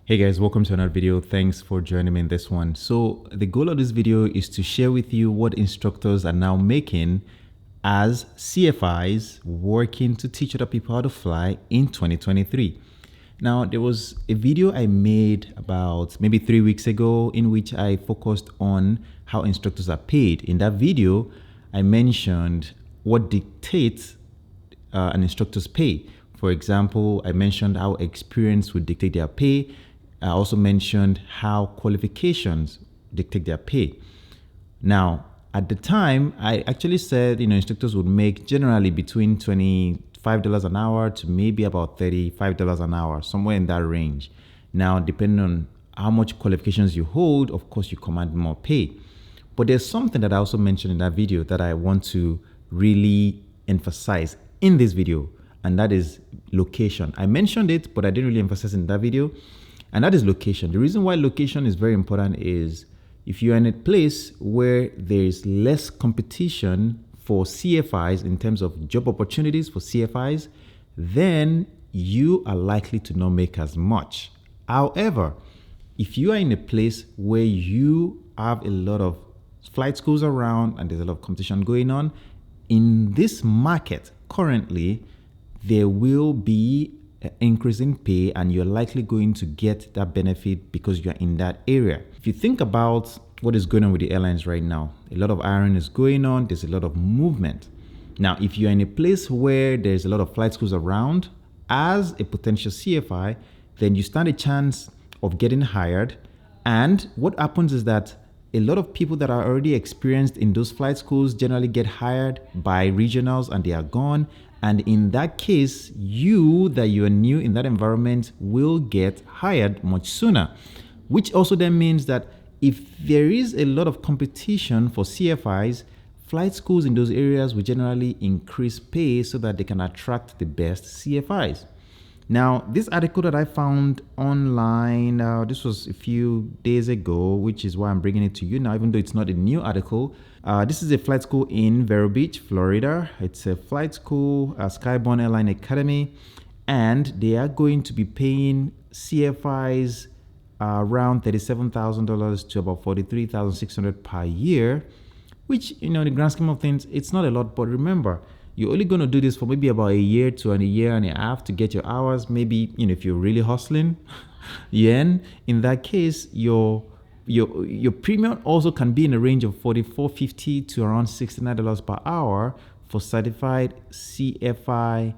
Hey guys, welcome to another video. Thanks for joining me in this one. So the goal of this video is to share with you what instructors are now making as CFIs working to teach other people how to fly in 2023. Now, there was a video I made about maybe 3 weeks ago in which I focused on how instructors are paid. In that video, I mentioned what dictates an instructor's pay. For example, I mentioned how experience would dictate their pay. I also mentioned how qualifications dictate their pay. Now, at the time, I actually said, instructors would make generally between $25 an hour to maybe about $35 an hour, somewhere in that range. Now, depending on how much qualifications you hold, of course, you command more pay. But there's something that I also mentioned in that video that I want to really emphasize in this video, and that is location. I mentioned it, but I didn't really emphasize in that video. And that is location. The reason why location is very important is if you're in a place where there's less competition for CFIs in terms of job opportunities for CFIs, then you are likely to not make as much. However, if you are in a place where you have a lot of flight schools around and there's a lot of competition going on, in this market currently, there will be increase in pay and you're likely going to get that benefit because you're in that area. If you think about what is going on with the airlines right now, a lot of hiring is going on, there's a lot of movement. Now, if you're in a place where there's a lot of flight schools around, as a potential CFI, then you stand a chance of getting hired. And what happens is that a lot of people that are already experienced in those flight schools generally get hired by regionals and they are gone. And in that case, you are new in that environment will get hired much sooner, which also then means that if there is a lot of competition for CFIs, flight schools in those areas will generally increase pay so that they can attract the best CFIs. Now, this article that I found online, this was a few days ago, which is why I'm bringing it to you now, even though it's not a new article. This is a flight school in Vero Beach, Florida. It's a flight school, Skyborne Airline Academy, and they are going to be paying CFIs around $37,000 to about $43,600 per year, which, in the grand scheme of things, it's not a lot. But remember, you're only going to do this for maybe about a year to a year and a half to get your hours. Maybe, if you're really hustling, in that case, your premium also can be in the range of $44.50 to around $69 per hour for certified CFI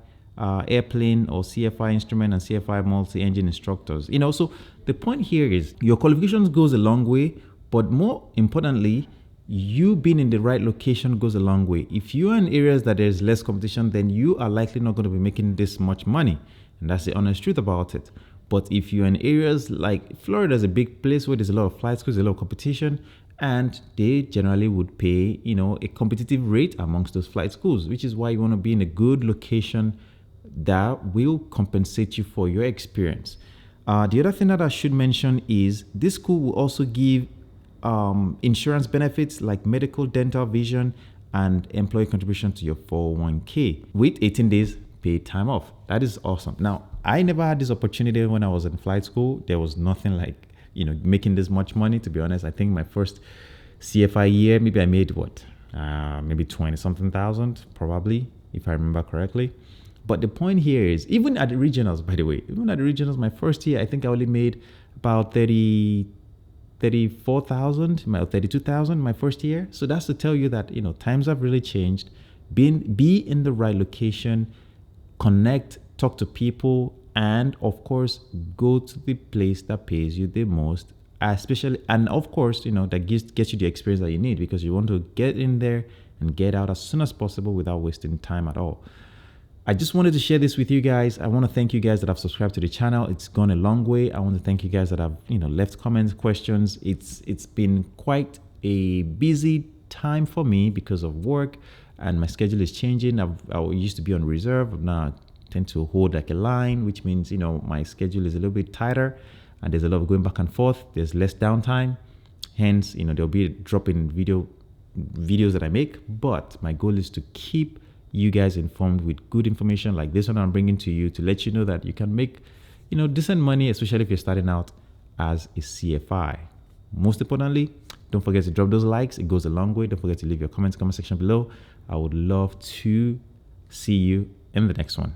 airplane or CFI instrument and CFI multi-engine instructors. So the point here is your qualifications goes a long way, but more importantly, you being in the right location goes a long way. If you are in areas that there's less competition, then you are likely not going to be making this much money. And that's the honest truth about it. But if you're in areas like Florida is a big place where there's a lot of flight schools, a lot of competition, and they generally would pay, a competitive rate amongst those flight schools, which is why you want to be in a good location that will compensate you for your experience. The other thing that I should mention is this school will also give insurance benefits like medical, dental, vision, and employee contribution to your 401k with 18 days paid time off. That is awesome. Now, I never had this opportunity when I was in flight school. There was nothing like, making this much money, to be honest. I think my first CFI year, maybe I made maybe 20 something thousand, probably, if I remember correctly. But the point here is, even at the regionals, by the way, my first year, I think I only made about 34,000, 32,000 my first year. So that's to tell you that, times have really changed. Be in the right location, connect, talk to people, and of course, go to the place that pays you the most, especially, and of course, that gets you the experience that you need, because you want to get in there and get out as soon as possible without wasting time at all. I just wanted to share this with you guys. I want to thank you guys that have subscribed to the channel. It's gone a long way. I want to thank you guys that have, left comments, questions. It's been quite a busy time for me because of work, and my schedule is changing. I used to be on reserve. Now I tend to hold like a line, which means, my schedule is a little bit tighter and there's a lot of going back and forth. There's less downtime. Hence, there'll be a drop in videos that I make, but my goal is to keep you guys informed with good information like this one I'm bringing to you, to let you know that you can make decent money, especially if you're starting out as a CFI. Most importantly, don't forget to drop those likes. It goes a long way. Don't forget to leave your comments in the comment section below. I would love to see you in the next one.